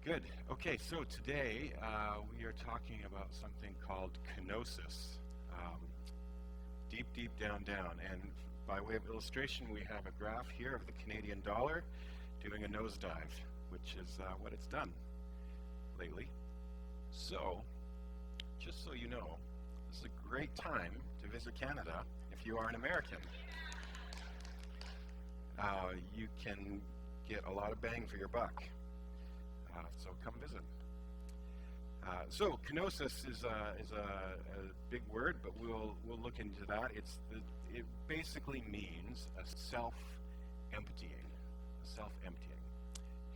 Good. Okay, so today we are talking about something called kenosis. Deep, deep down, down. And by way of illustration, we have a graph here of the Canadian dollar doing a nosedive, which is what it's done lately. So, just so you know, this is a great time to visit Canada if you are an American. You can get a lot of bang for your buck. So come visit. So kenosis is a big word, but we'll look into that. It basically means a self-emptying,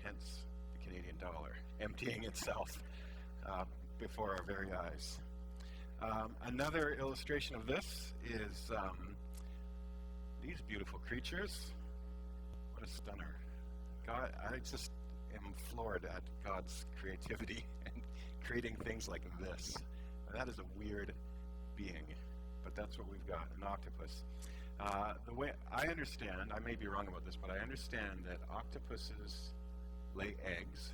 hence the Canadian dollar emptying itself before our very eyes. Another illustration of this is these beautiful creatures. What a stunner! God, I just am floored at God's creativity and creating things like this. And that is a weird being, but that's what we've got, an octopus. The way I understand, I may be wrong about this, but I understand that octopuses lay eggs,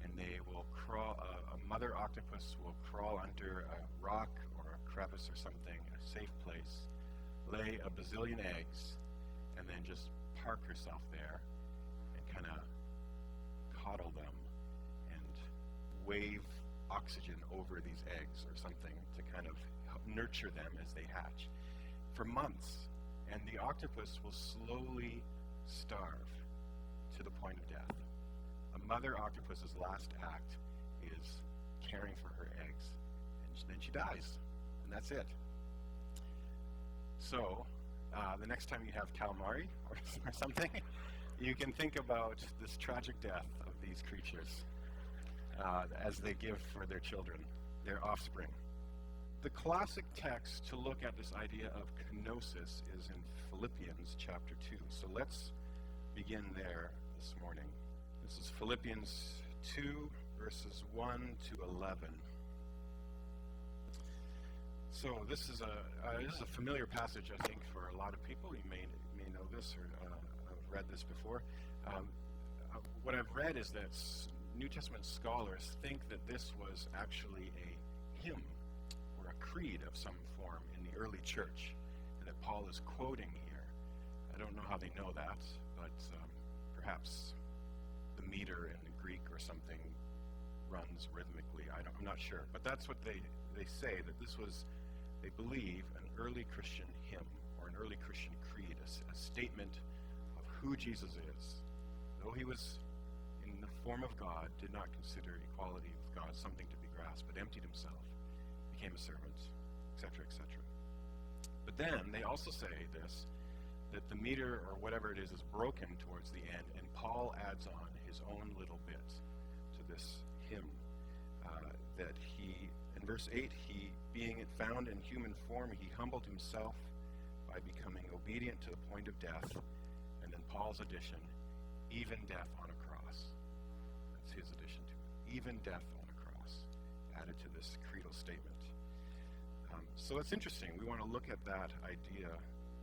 and they will crawl, a mother octopus will crawl under a rock or a crevice or something, a safe place, lay a bazillion eggs, and then just park herself there and kind of coddle them and wave oxygen over these eggs or something to kind of help nurture them as they hatch for months. And the octopus will slowly starve to the point of death. A mother octopus's last act is caring for her eggs, and then she dies, and that's it. So the next time you have calamari or something, you can think about this tragic death of these creatures as they give for their children, their offspring. The classic text to look at this idea of kenosis is in Philippians chapter 2. So let's begin there this morning. This is Philippians 2, verses 1 to 11. So this is a familiar passage, I think, for a lot of people. You may know this or have read this before. What I've read is that New Testament scholars think that this was actually a hymn or a creed of some form in the early church, and that Paul is quoting here. I don't know how they know that, but perhaps the meter in the Greek or something runs rhythmically. I'm not sure, but that's what they say, that this was, they believe, an early Christian hymn or an early Christian creed, a statement of who Jesus is. Though he was in the form of God, did not consider equality with God something to be grasped, but emptied himself, became a servant, etc., etc. But then they also say this, that the meter or whatever it is broken towards the end, and Paul adds on his own little bit to this hymn, that he, in verse 8, he, being found in human form, he humbled himself by becoming obedient to the point of death. And then Paul's addition, even death on a cross. That's his addition to it. Even death on a cross, added to this creedal statement. So it's interesting. We want to look at that idea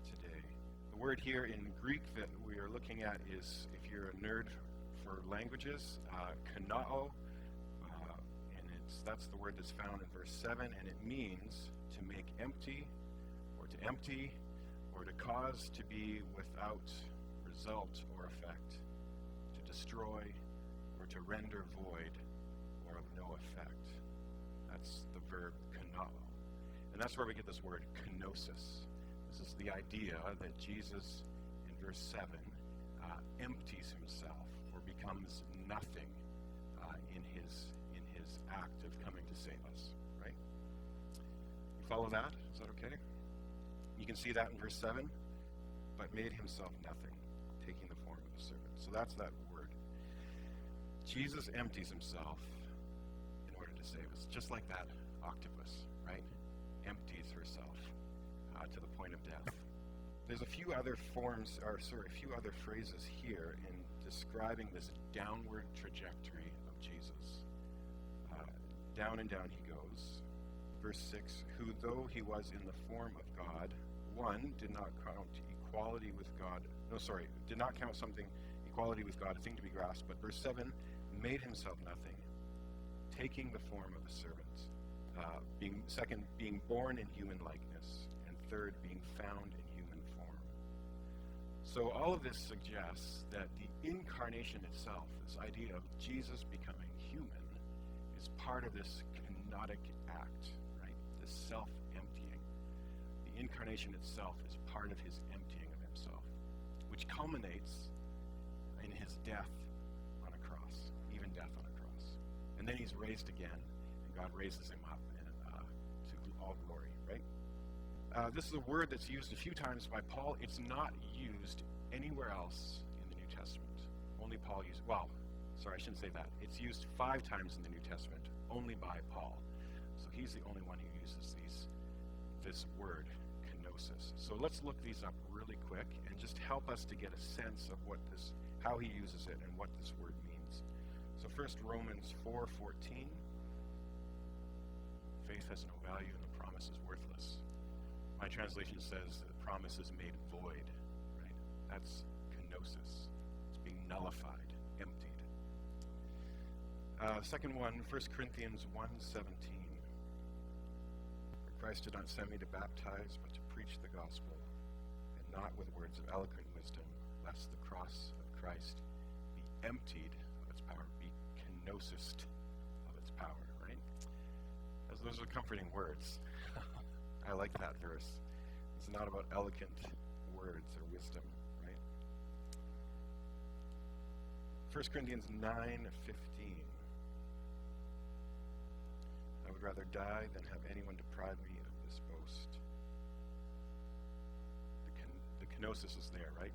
today. The word here in Greek that we are looking at is, if you're a nerd for languages, kanao, and that's the word that's found in verse 7, and it means to make empty, or to empty, or to cause to be without result or effect, to destroy, or to render void, or of no effect. That's the verb kanao. And that's where we get this word kenosis. This is the idea that Jesus, in verse 7, empties himself or becomes nothing in his act of coming to save us, right? You follow that? Is that okay? You can see that in verse 7, but made himself nothing, taking the form of a servant. So that's that word. Jesus empties himself in order to save us, just like that octopus, right? Empties herself to the point of death. There's a few other phrases here in describing this downward trajectory of Jesus. Down and down he goes. Verse 6, who though he was in the form of God, did not count equality with God, did not count something, equality with God, a thing to be grasped, but verse 7, made himself nothing, taking the form of a servant, being born in human likeness, and third, being found in human form. So all of this suggests that the incarnation itself, this idea of Jesus becoming human, is part of this kenotic act, right? This self-emptying. The incarnation itself is part of his emptying of himself, which culminates in his death on a cross, even death on a cross. And then he's raised again, and God raises him up to all glory, right? This is a word that's used a few times by Paul. It's not used anywhere else in the New Testament. Only Paul uses, I shouldn't say that. It's used 5 times in the New Testament, only by Paul. So he's the only one who uses this word, kenosis. So let's look these up really quick and just help us to get a sense of how he uses it and what this word means. So first, Romans 4:14. Faith has no value and the promise is worthless. My translation says the promise is made void, right? That's kenosis. It's being nullified, emptied. Second one, 1 Corinthians 1:17. For Christ did not send me to baptize, but to preach the gospel, and not with words of eloquent wisdom, lest the cross of Christ be emptied of its power, be kenosised of its power, right? Those are comforting words. I like that verse. It's not about eloquent words or wisdom, right? 1 Corinthians 9:15. I would rather die than have anyone deprive me of this boast. The kenosis is there, right?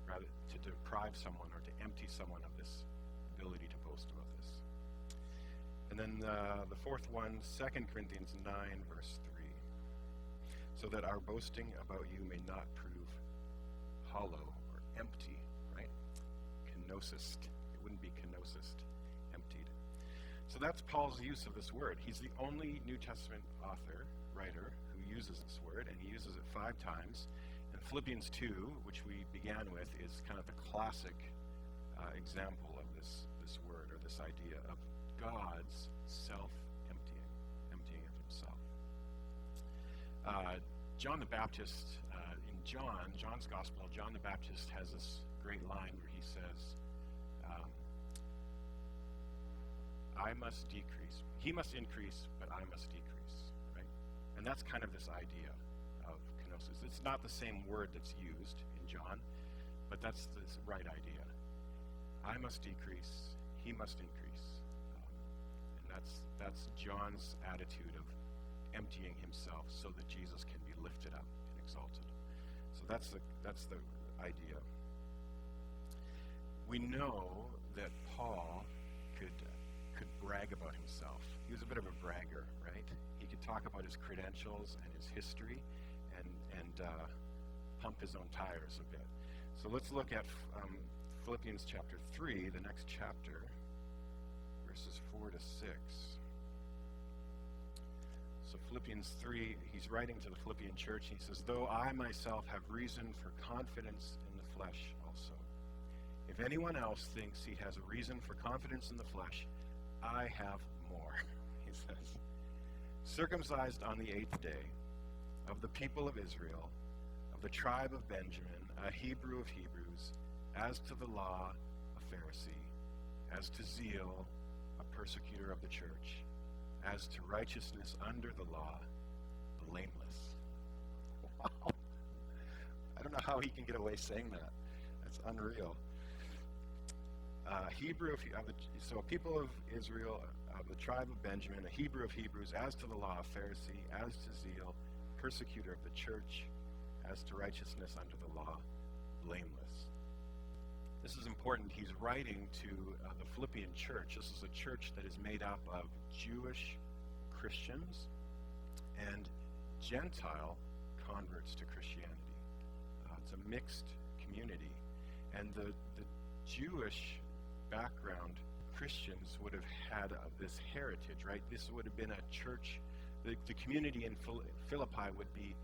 Rather to deprive someone or to empty someone of this ability to boast about this. And then the fourth one, 2 Corinthians 9:3. So that our boasting about you may not prove hollow or empty, right? Kenosist. It wouldn't be kenosist, emptied. So that's Paul's use of this word. He's the only New Testament writer, who uses this word, and he uses it 5 times. And Philippians 2, which we began with, is kind of the classic example of this word, or this idea of God's self-emptying, emptying of himself. John the Baptist, in John's Gospel, John the Baptist has this great line where he says, I must decrease. He must increase, but I must decrease, right? And that's kind of this idea of kenosis. It's not the same word that's used in John, but that's the right idea. I must decrease, he must increase. And that's John's attitude of emptying himself so that Jesus can be lifted up and exalted. So that's the idea. We know that Paul could brag about himself. He was a bit of a bragger, right? He could talk about his credentials and his history and pump his own tires a bit. So let's look at Philippians chapter 3, the next chapter, verses 4 to 6. So Philippians 3, he's writing to the Philippian church, and he says, though I myself have reason for confidence in the flesh also. If anyone else thinks he has a reason for confidence in the flesh, I have more, he says. Circumcised on the 8th day, of the people of Israel, of the tribe of Benjamin, a Hebrew of Hebrews, as to the law, a Pharisee, as to zeal, a persecutor of the church, as to righteousness under the law, blameless. Wow. I don't know how he can get away saying that. That's unreal. So a people of Israel, of the tribe of Benjamin, a Hebrew of Hebrews, as to the law, a Pharisee, as to zeal, persecutor of the church, as to righteousness under the law, blameless. This is important. He's writing to the Philippian church. This is a church that is made up of Jewish Christians and Gentile converts to Christianity. It's a mixed community. And the Jewish background Christians would have had this heritage, right? This would have been a church. The community in Philippi would be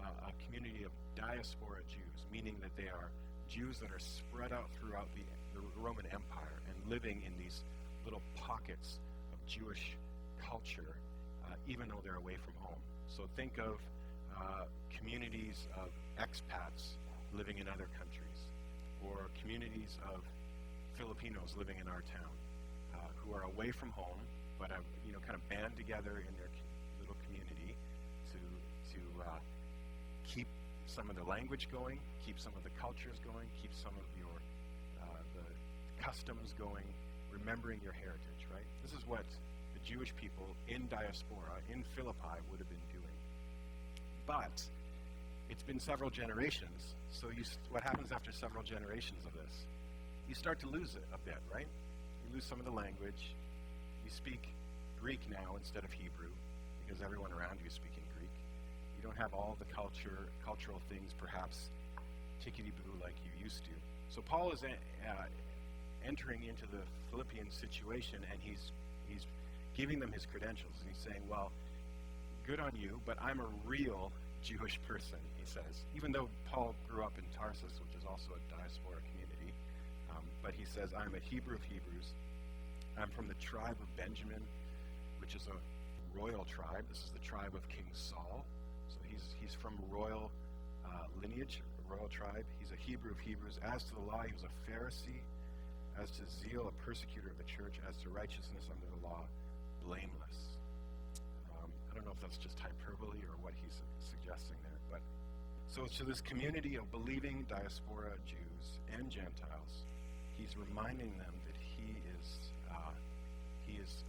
a community of diaspora Jews, meaning that they are Jews that are spread out throughout the Roman Empire and living in these little pockets of Jewish culture, even though they're away from home. So think of communities of expats living in other countries, or communities of Filipinos living in our town, who are away from home, but have kind of band together in their little community to keep some of the language going, keep some of the cultures going, keep some of your the customs going, remembering your heritage, right? This is what the Jewish people in diaspora, in Philippi, would have been doing. But it's been several generations, so what happens after several generations of this? You start to lose it a bit, right? You lose some of the language. You speak Greek now instead of Hebrew, because everyone around you is speaking Greek. You don't have all the cultural things, perhaps tickety-boo like you used to. So Paul is entering into the Philippian situation, and he's giving them his credentials. And he's saying, well, good on you, but I'm a real Jewish person, he says. Even though Paul grew up in Tarsus, which is also a diaspora community, but he says, I'm a Hebrew of Hebrews. I'm from the tribe of Benjamin, which is a royal tribe. This is the tribe of King Saul. So he's from royal lineage, a royal tribe. He's a Hebrew of Hebrews. As to the law, he was a Pharisee. As to zeal, a persecutor of the church. As to righteousness under the law, blameless. I don't know if that's just hyperbole or what he's suggesting there. But so to this community of believing diaspora Jews and Gentiles, he's reminding them that he is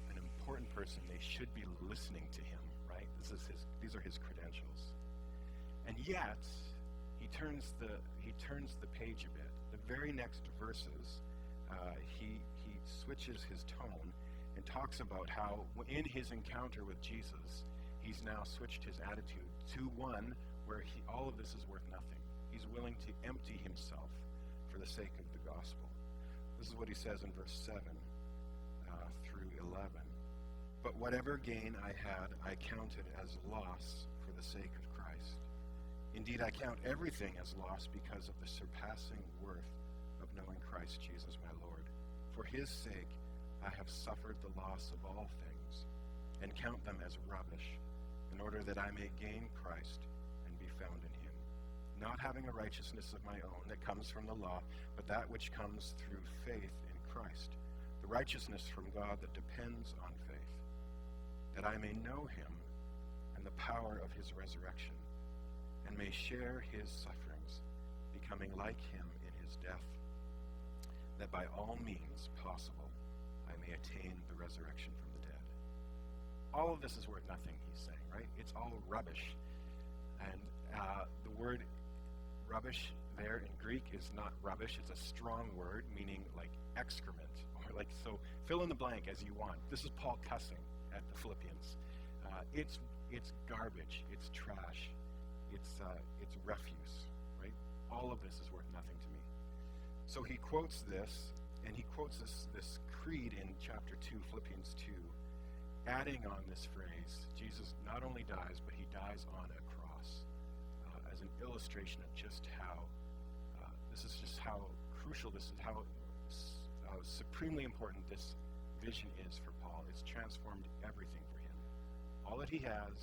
an important person. They should be listening to him, right? These are his credentials. And yet, he turns the page a bit. The very next verses, he switches his tone and talks about how in his encounter with Jesus, he's now switched his attitude to one where all of this is worth nothing. He's willing to empty himself for the sake of the gospel. This is what he says in verse 7 through 11. But whatever gain I had, I counted as loss for the sake of Christ. Indeed, I count everything as loss because of the surpassing worth of knowing Christ Jesus my Lord. For his sake, I have suffered the loss of all things, and count them as rubbish, in order that I may gain Christ and be found in him, not having a righteousness of my own that comes from the law, but that which comes through faith in Christ, the righteousness from God that depends on faith, that I may know him and the power of his resurrection, and may share his sufferings, becoming like him in his death, that by all means possible I may attain the resurrection from the dead. All of this is worth nothing, he's saying, right? It's all rubbish. And the word rubbish there in Greek is not rubbish. It's a strong word, meaning like excrement. Or like, so fill in the blank as you want. This is Paul cussing at the Philippians. It's garbage. It's trash. It's refuse, right? All of this is worth nothing to me. So he quotes this, and he quotes this creed in chapter 2, Philippians 2, adding on this phrase, Jesus not only dies, but he dies on a cross, as an illustration of just how, how crucial this is, how supremely important this vision is for Paul. It's transformed everything for him. All that he has,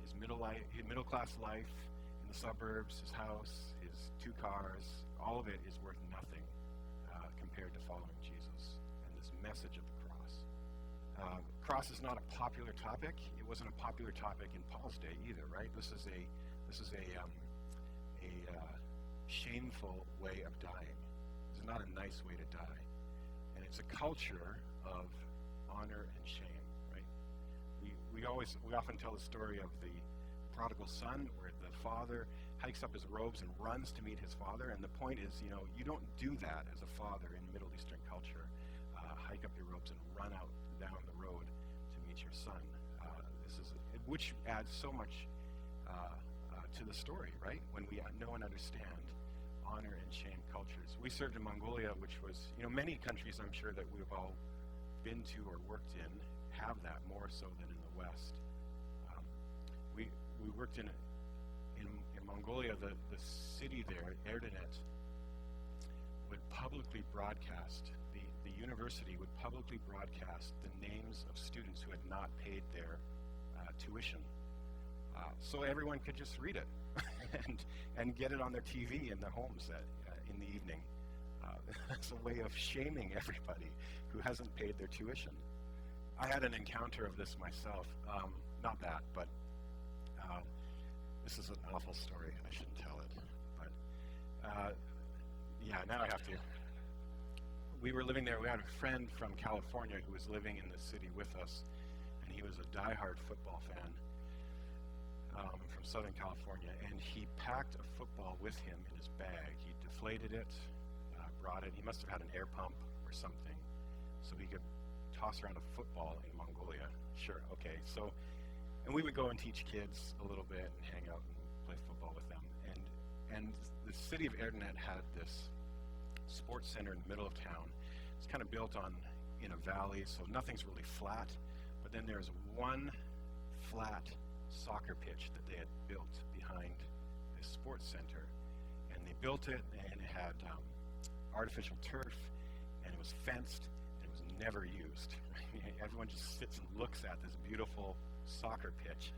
his middle-class life in the suburbs, his house, his 2 cars, all of it is worth nothing compared to following Jesus and this message of the cross. Cross is not a popular topic. It wasn't a popular topic in Paul's day either, right? This is a shameful way of dying. It's not a nice way to die, and it's a culture of honor and shame, right? We often tell the story of the prodigal son, where the father hikes up his robes and runs to meet his father. And the point is, you don't do that as a father in Middle Eastern culture. Hike up your robes and run out down the road to meet your son. Which adds so much to the story, right? When we know and understand honor and shame cultures. We served in Mongolia, which was, many countries I'm sure that we've all been to or worked in have that more so than in the West. We worked in Mongolia. The city there, Erdenet, would publicly broadcast the university would publicly broadcast the names of students who had not paid their tuition, so everyone could just read it and get it on their TV in their homes in the evening. It's a way of shaming everybody who hasn't paid their tuition. I had an encounter of this myself. Not that, but this is an awful story. I shouldn't tell it. But yeah, now I have to. We were living there. We had a friend from California who was living in the city with us, and he was a diehard football fan from Southern California, and he packed a football with him in his bag. He deflated it, brought it. He must have had an air pump or something, so he could toss around a football in Mongolia. Sure, okay. So, and we would go and teach kids a little bit and hang out and play football with them. And the city of Erdenet had this sports center in the middle of town. It's kind of built in a valley, so nothing's really flat. But then there's one flat soccer pitch that they had built behind this sports center. And they built it, and it had artificial turf, and it was fenced, and it was never used. Everyone just sits and looks at this beautiful soccer pitch.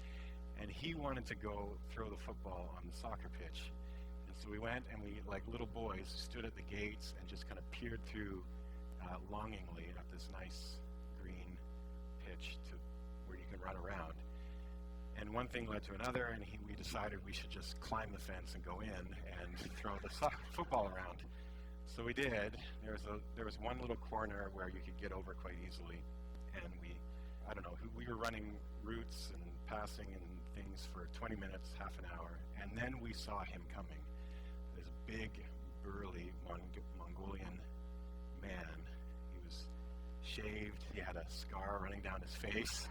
And he wanted to go throw the football on the soccer pitch. And so we went, and we, like little boys, stood at the gates and just kind of peered through longingly at this nice green pitch to where you can run around. And one thing led to another, and we decided we should just climb the fence and go in and throw the football around. So we did. There was one little corner where you could get over quite easily, and we were running routes and passing and things for 20 minutes, half an hour, and then we saw him coming. This big, burly Mongolian man. He was shaved. He had a scar running down his face,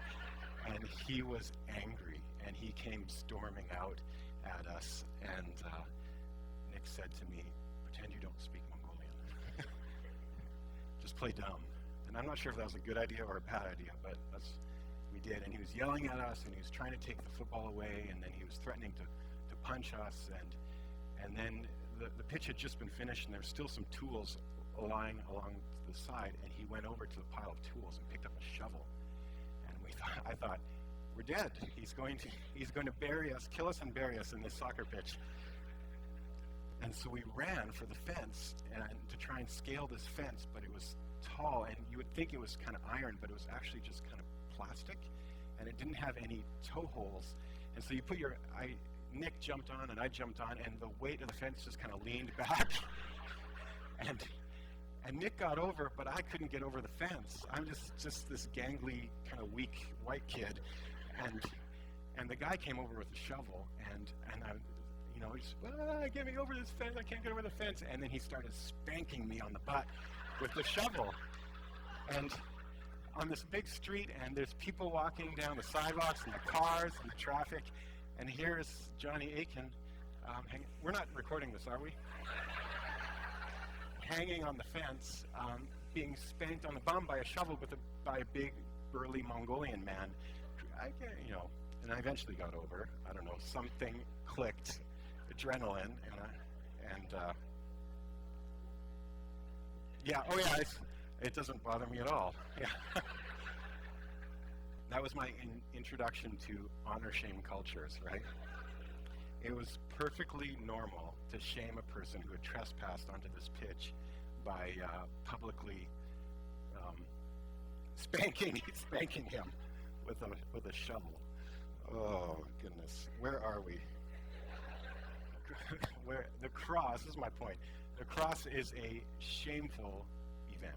and he was angry, and he came storming out at us, and Nick said to me, "Pretend you don't speak Mongolian. Just play dumb." And I'm not sure if that was a good idea or a bad idea, but we did. And he was yelling at us, and he was trying to take the football away, and then he was threatening to punch us, and then the pitch had just been finished, and there were still some tools lying along the side, and he went over to the pile of tools and picked up a shovel. And I thought, we're dead. He's going to bury us, kill us and bury us in this soccer pitch. And so we ran for the fence and to try and scale this fence, but it was tall, and you would think it was kind of iron, but it was actually just kind of plastic, and it didn't have any toe holes. And so you put Nick jumped on, and I jumped on, and the weight of the fence just kind of leaned back. And Nick got over, but I couldn't get over the fence. I'm just this gangly, kind of weak white kid, and the guy came over with a shovel, and I, just, get me over this fence. I can't get over the fence. And then he started spanking me on the butt with the shovel. And on this big street, and there's people walking down the sidewalks and the cars and the traffic, and here's Jonny Aicken. We're not recording this, are we? Hanging on the fence, being spanked on the bum by a shovel by a big, burly Mongolian man. And I eventually got over. I don't know, something clicked, adrenaline, it doesn't bother me at all. Yeah. That was my introduction to honor-shame cultures, right? It was perfectly normal to shame a person who had trespassed onto this pitch by publicly spanking him with a shovel. Oh goodness, where are we? Where the cross, this is my point. The cross is a shameful event.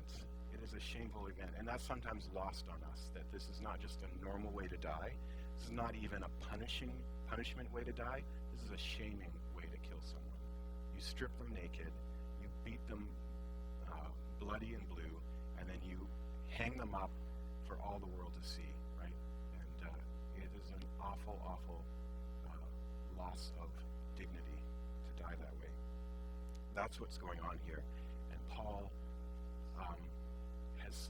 It is a shameful event, and that's sometimes lost on us, that this is not just a normal way to die. This is not even a punishment way to die. This is a shaming way to kill someone. You strip them naked, you beat them bloody and blue, and then you hang them up for all the world to see, right? And it is an awful, awful loss of dignity to die that way. That's what's going on here. And Paul has,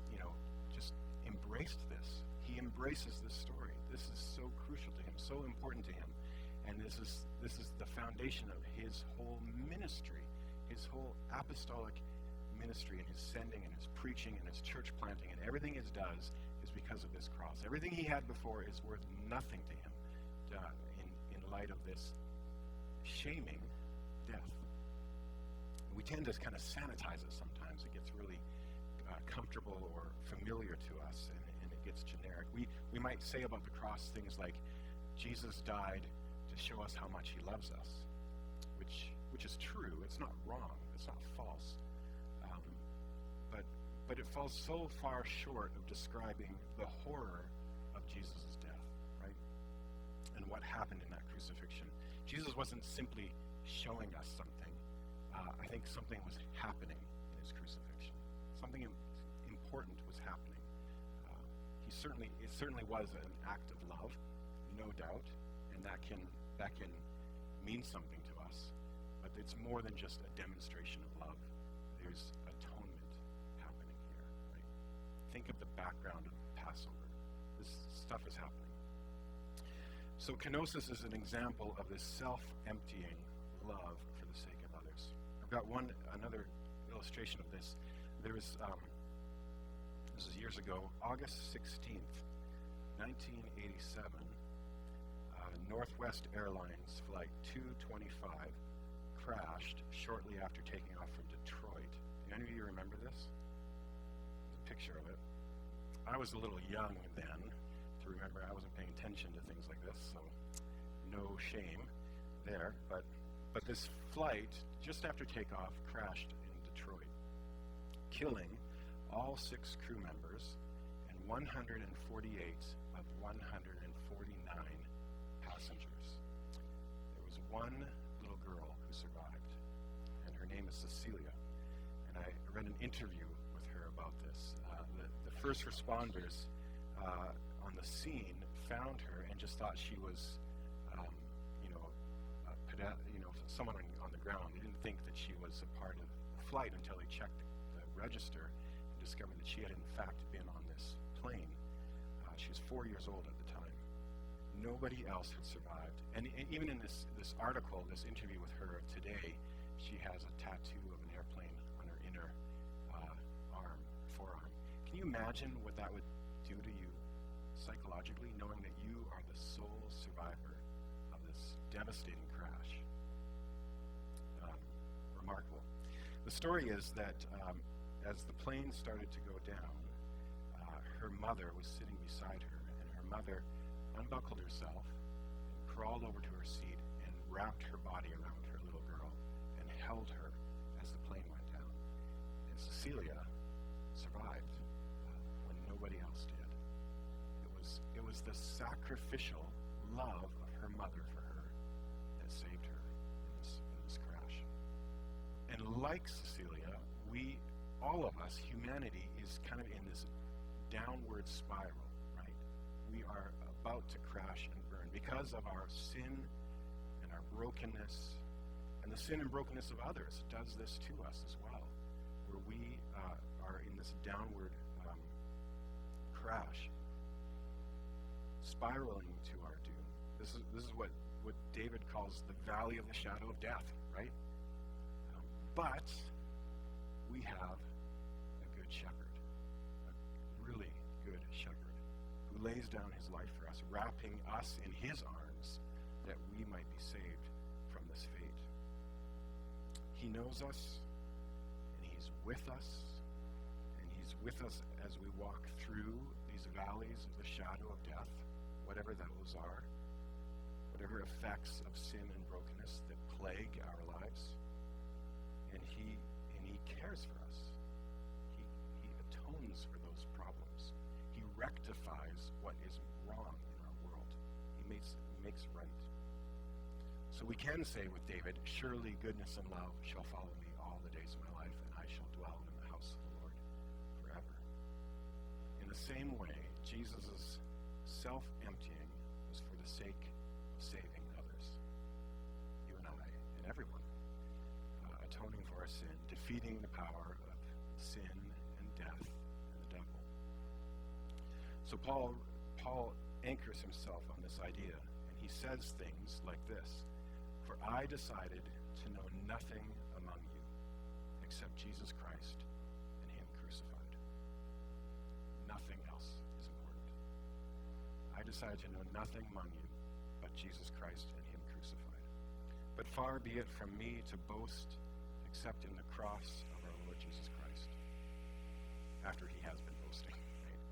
just embraced this. He embraces this story. This is so crucial to him, so important to him. And this is the foundation of his whole ministry, his whole apostolic ministry and his sending and his preaching and his church planting and everything he does is because of this cross. Everything he had before is worth nothing to him in light of this shaming death. We tend to kind of sanitize it sometimes. It gets really comfortable or familiar to us, and it gets generic. We might say about the cross things like, Jesus died to show us how much he loves us, which is true. It's not wrong. It's not false. But it falls so far short of describing the horror of Jesus' death, right? And what happened in that crucifixion. Jesus wasn't simply showing us something. I think something was happening in his crucifixion. Something important was happening. It certainly was an act of love, no doubt, and that can mean something to us. But it's more than just a demonstration of love. There's atonement happening here, right? Think of the background of Passover. This stuff is happening. So kenosis is an example of this self-emptying love for the sake of others. I've got another illustration of this. This was years ago, August 16th, 1987. Northwest Airlines Flight 225 crashed shortly after taking off from Detroit. Do any of you remember this? There's a picture of it. I was a little young then to remember. I wasn't paying attention to things like this, so no shame there. But this flight, just after takeoff, crashed in Detroit, killing all 6 crew members and 148 of 149 passengers. There was one little girl who survived, and her name is Cecilia. And I read an interview with her about this. The first responders on the scene found her and just thought she was, someone on the ground. They didn't think that she was a part of the flight until they checked the register and discovered that she had in fact been on this plane. She was 4 years old at the time. Nobody else had survived. And even in this article, this interview with her today, she has a tattoo of an airplane on her inner forearm. Can you imagine what that would do to you psychologically, knowing that you are the sole survivor of this devastating crash? Remarkable. The story is that as the plane started to go down, her mother was sitting beside her, and her mother unbuckled herself and crawled over to her seat and wrapped her body around her little girl and held her as the plane went down. And Cecilia survived when nobody else did. It was the sacrificial love of her mother for her that saved her in this crash. And like Cecilia, all of us, humanity, is kind of in this downward spiral, right? We are about to crash and burn because of our sin and our brokenness, and the sin and brokenness of others does this to us as well, where we are in this downward crash, spiraling to our doom. This is what David calls the valley of the shadow of death, right? But we have a good shepherd, a really good shepherd, who lays down his life for us, wrapping us in his arms that we might be saved from this fate. He knows us, and he's with us, and he's with us as we walk through these valleys of the shadow of death, whatever those are, whatever effects of sin and brokenness that plague our lives. And he cares for us. He atones for those problems. He rectifies what is wrong in our world. He makes right. So we can say with David, surely goodness and love shall follow me all the days of my life, and I shall dwell in the house of the Lord forever. In the same way, Jesus' self-emptying was for the sake of saving others. You and I, and everyone. Atoning for our sin, defeating the power of sin and death and the devil. So Paul anchors himself on this idea, and he says things like this: "For I decided to know nothing among you except Jesus Christ and him crucified. Nothing else is important. I decided to know nothing among you but Jesus Christ and him crucified. But far be it from me to boast except in the cross of our Lord Jesus Christ, after he has been boasting, right?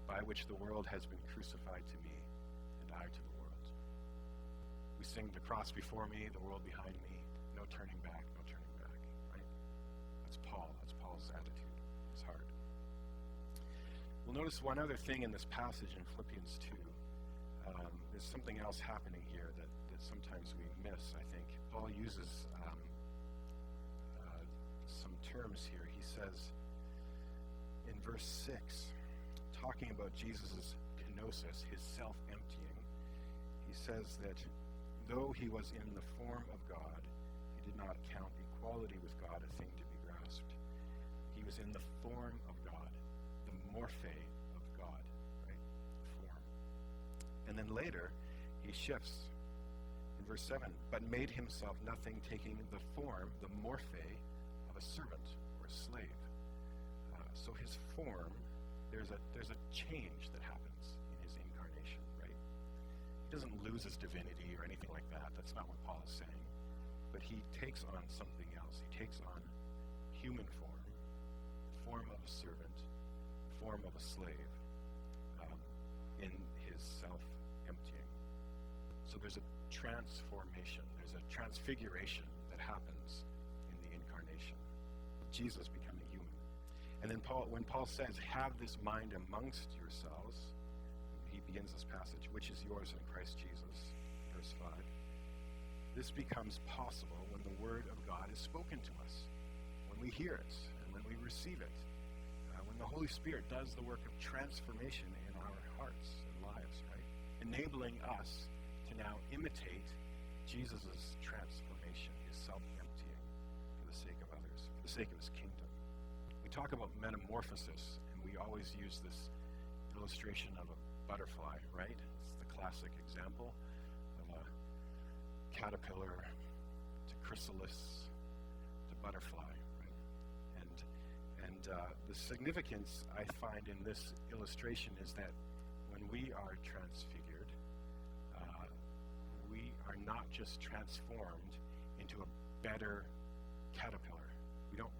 By which the world has been crucified to me, and I to the world. We sing the cross before me, the world behind me, no turning back, right? That's Paul's attitude, his heart. We'll notice one other thing in this passage in Philippians 2. There's something else happening here that sometimes we miss, I think. Paul uses some terms here. He says in verse 6, talking about Jesus' kenosis, his self-emptying, he says that though he was in the form of God, he did not count equality with God a thing to be grasped. He was in the form of God, the morphe of God, right? Form. And then later, he shifts in verse 7, but made himself nothing, taking the form, the morphe, of a servant or a slave. So his form, there's a change that happens in his incarnation, right? He doesn't lose his divinity or anything like that. That's not what Paul is saying. But he takes on something else. He takes on human form, the form of a servant, the form of a slave, in his self-emptying. So there's a transformation, there's a transfiguration that happens in the incarnation. Jesus becoming human. And then when Paul says, have this mind amongst yourselves, he begins this passage, which is yours in Christ Jesus, verse 5. This becomes possible when the word of God is spoken to us, when we hear it, and when we receive it, when the Holy Spirit does the work of transformation in our hearts and lives, right? Enabling us to now imitate Jesus' transformation, his self-emptying for the sake of others, for the sake of his kingdom. We talk about metamorphosis, and we always use this illustration of a butterfly, right? It's the classic example of a caterpillar to chrysalis to butterfly, right? And the significance I find in this illustration is that when we are transfigured, we are not just transformed into a better caterpillar. We don't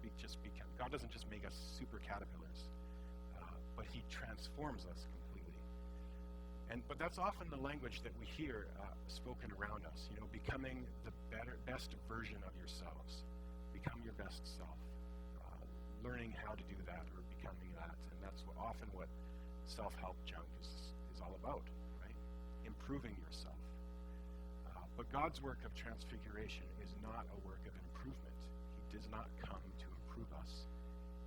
God doesn't just make us super caterpillars, but he transforms us completely. But that's often the language that we hear spoken around us, becoming the best version of yourselves. Become your best self. Learning how to do that or becoming that. And that's often what self-help junk is all about, right? Improving yourself. But God's work of transfiguration is not a work of improvement. He does not come to improve us.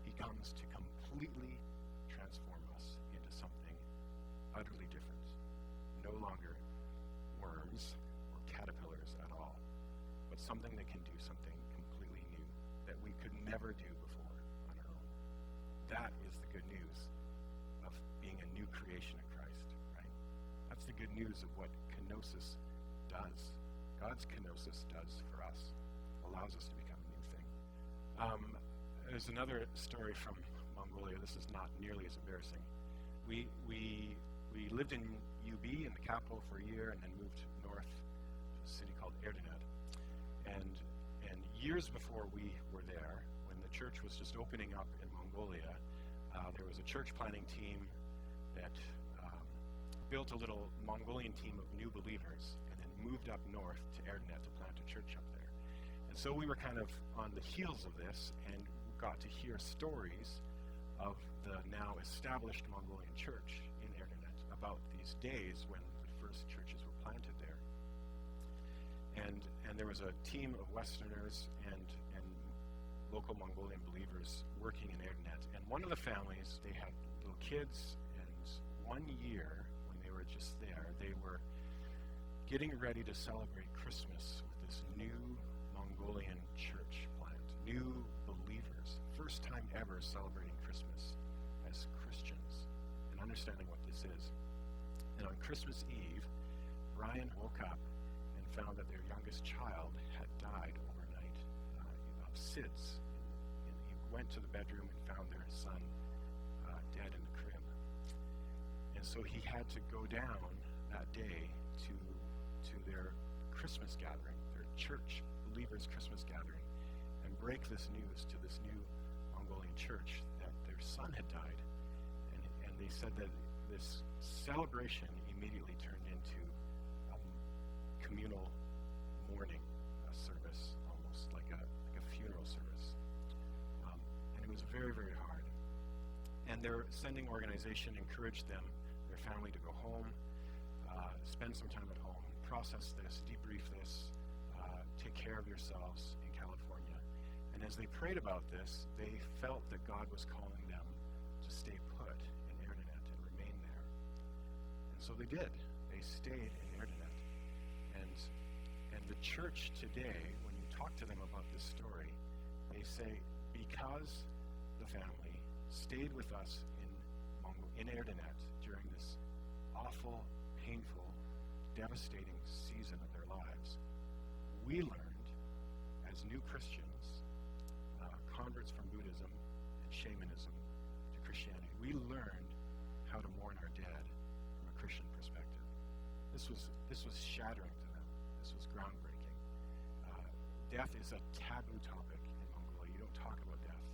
He comes to completely transform us into something utterly different. No longer worms or caterpillars at all, but something that can do something completely new that we could never do before on our own. That is the good news of being a new creation in Christ, right? That's the good news of what kenosis does. God's kenosis does for us, allows us to become a new thing. There's another story from Mongolia. This is not nearly as embarrassing. We lived in UB, in the capital, for a year, and then moved north to a city called Erdenet. And years before we were there, when the church was just opening up in Mongolia, there was a church planting team that built a little Mongolian team of new believers, and then moved up north to Erdenet to plant a church up there. And so we were kind of on the heels of this, and got to hear stories of the now established Mongolian church in Erdenet about these days when the first churches were planted there. And there was a team of Westerners and local Mongolian believers working in Erdenet. And one of the families, they had little kids, and 1 year when they were just there, they were getting ready to celebrate Christmas with this new Mongolian church plant, new believers, first time ever celebrating Christmas as Christians and understanding what this is. And on Christmas Eve, Brian woke up and found that their youngest child had died overnight of SIDS went to the bedroom and found their son dead in the crib. And so he had to go down that day to their Christmas gathering, their church believers' Christmas gathering, and break this news to this new Mongolian church that their son had died. And they said that this celebration immediately turned into communal mourning service, almost like a funeral service. And it was very, very hard. And their sending organization encouraged them, their family, to go home, spend some time at home, process this, debrief this, take care of yourselves in California. And as they prayed about this, they felt that God was calling them to stay put in Erdenet and remain there. And so they did. They stayed in Erdenet. And the church today, when you talk to them about this story, they say, because the family stayed with us in Erdenet during this awful, painful, devastating season of their lives, we learned, as new Christians, converts from Buddhism and shamanism to Christianity, we learned how to mourn our dead from a Christian perspective. This was shattering to them. This was groundbreaking. Death is a taboo topic in Mongolia. You don't talk about death.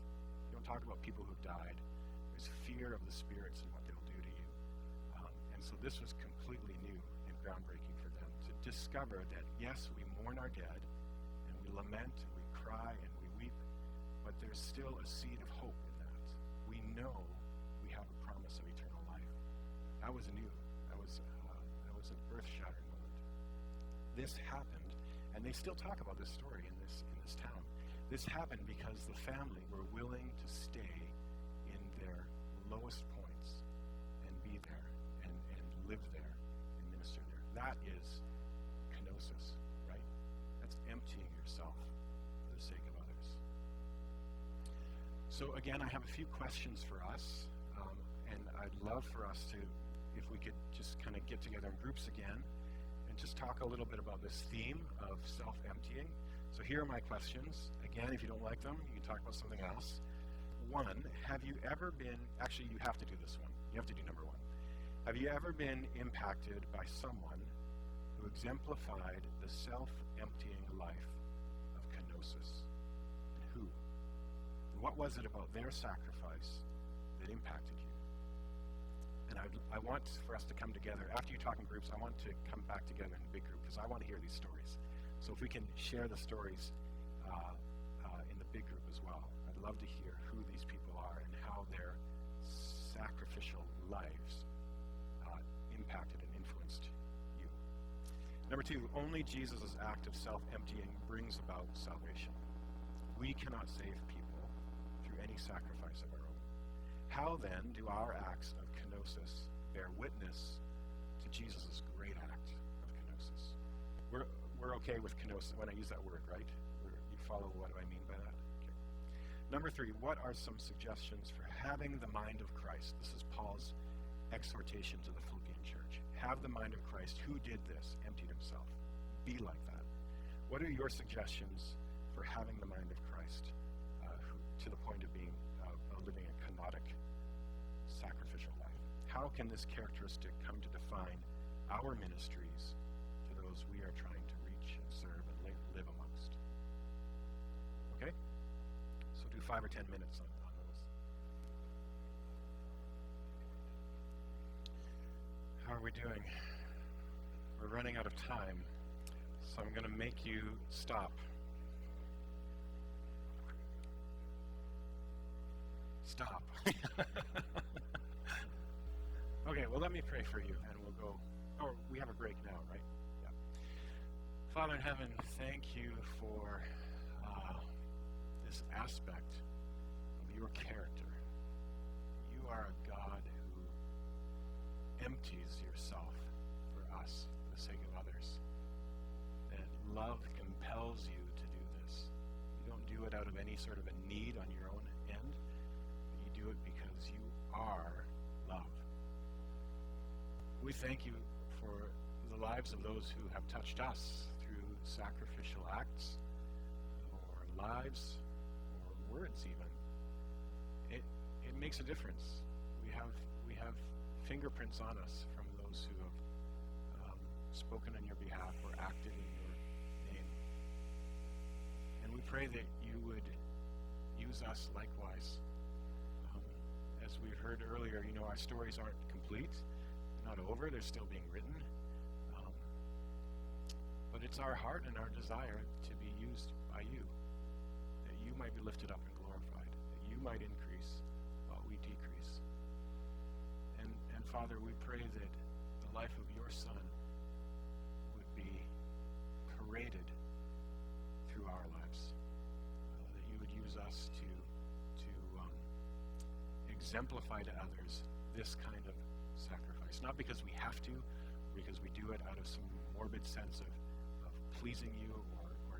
You don't talk about people who've died. There's fear of the spirits and what they'll do to you. And so this was completely new and groundbreaking for them to discover that, yes, we mourn our dead, and we lament, and we cry, and we weep, but there's still a seed of hope in that. We know we have a promise of eternal life. That was new. That was an earth-shattering moment. This happened, and they still talk about this story in this town. This happened because the family were willing to stay in their lowest points and be there and live there and minister there. That is kenosis, right? That's emptying yourself for the sake of others. So again, I have a few questions for us, and I'd love for us to, if we could just kind of get together in groups again and just talk a little bit about this theme of self-emptying. So here are my questions. Again, if you don't like them, you can talk about something else. One, have you ever been, actually you have to do this one. You have to do number one. Have you ever been impacted by someone who exemplified the self-emptying life of kenosis? And who? And what was it about their sacrifice that impacted you? And I want for us to come together. After you talk in groups, I want to come back together in a big group because I want to hear these stories. So if we can share the stories in the big group as well, I'd love to hear who these people are and how their sacrificial lives impacted and influenced you. Number two, only Jesus' act of self-emptying brings about salvation. We cannot save people through any sacrifice of our own. How then do our acts of kenosis bear witness to Jesus' great act of kenosis? We're okay with kenosis when I use that word, right? You follow what I mean by that? Okay. Number three, what are some suggestions for having the mind of Christ? This is Paul's exhortation to the Philippian church. Have the mind of Christ. Who did this? Emptied himself. Be like that. What are your suggestions for having the mind of Christ to the point of being living a kenotic, sacrificial life? How can this characteristic come to define our ministries to those we are trying to reach and serve and live amongst? Okay? So do 5 or 10 minutes on those. How are we doing? We're running out of time, so I'm going to make you stop. Stop. Okay, well, let me pray for you, and we'll go. Oh, we have a break now, right? Yeah. Father in heaven, thank you for this aspect of your character. You are a God who empties yourself for us, for the sake of others. That love compels you to do this. You don't do it out of any sort of a need on your own end. You do it because you are love. We thank you for the lives of those who have touched us through sacrificial acts, or lives, or words even. it makes a difference. We have fingerprints on us from those who have spoken on your behalf or acted in your name. And we pray that you would use us likewise. As we heard earlier, our stories aren't complete, they're not over, they're still being written. But it's our heart and our desire to be used by you, that you might be lifted up and glorified, that you might increase while we decrease. And Father, we pray that the life of your Son would be paraded through our lives, that you would use us to exemplify to others this kind of sacrifice, not because we have to, because we do it out of some morbid sense of pleasing you or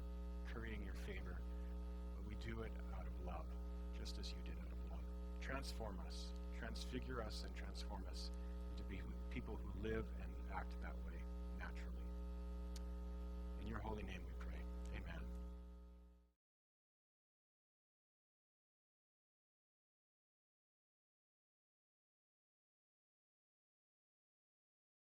currying your favor, but we do it out of love, just as you did out of love. Transform us, transfigure us, and transform us into people who live and act that way